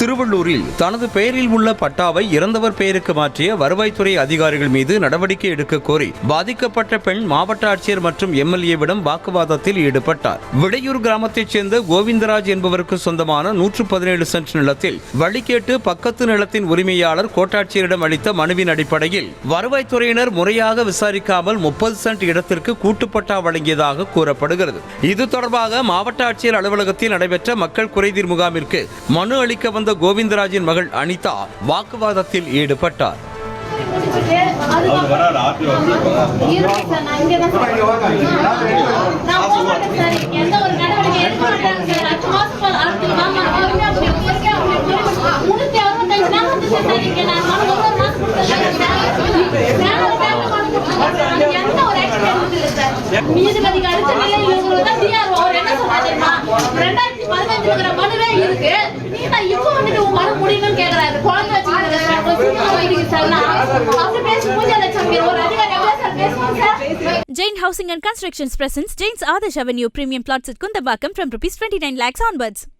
திருவள்ளூரில் தனது பெயரில் உள்ள பட்டாவை இறந்தவர் பெயருக்கு மாற்றிய வருவாய்த்துறை அதிகாரிகள் மீது நடவடிக்கை எடுக்க கோரி பாதிக்கப்பட்ட பெண் மாவட்ட ஆட்சியர் மற்றும் எம்எல்ஏவிடம் வாக்குவாதத்தில் ஈடுபட்டார். விடையூர் கிராமத்தைச் சேர்ந்த கோவிந்தராஜ் என்பவருக்கு சொந்தமான 117 சென்ட் நிலத்தில் வழி கேட்டு பக்கத்து நிலத்தின் உரிமையாளர் கோட்டாட்சியரிடம் அளித்த மனுவின் அடிப்படையில் வருவாய்த்துறையினர் முறையாக விசாரிக்காமல் 30 சென்ட் இடத்திற்கு கூட்டுப்பட்டா வழங்கியதாக கூறப்படுகிறது. இது தொடர்பாக மாவட்ட ஆட்சியர் அலுவலகத்தில் நடைபெற்ற மக்கள் குறைதீர் முகாமிற்கு மனு அளிக்க வந்த கோவிந்தராஜின் மகள் அனிதா வாக்குவாதத்தில் ஈடுபட்டார். நீதிபதிக்கு அடுத்த நிலையில் இருக்கிறதா டிஆர்ஓ அவர் என்ன சொன்னாரு? 2015 மனுவே இருக்கு, நீ தான் இப்போ வந்துட்டு உன் மனு முடியும்னு கேக்குறாரு. குழந்தை Jain Housing and Constructions presents Jain's Adarsh Avenue Premium Plots at Kundambakam from ₹29 lakhs onwards.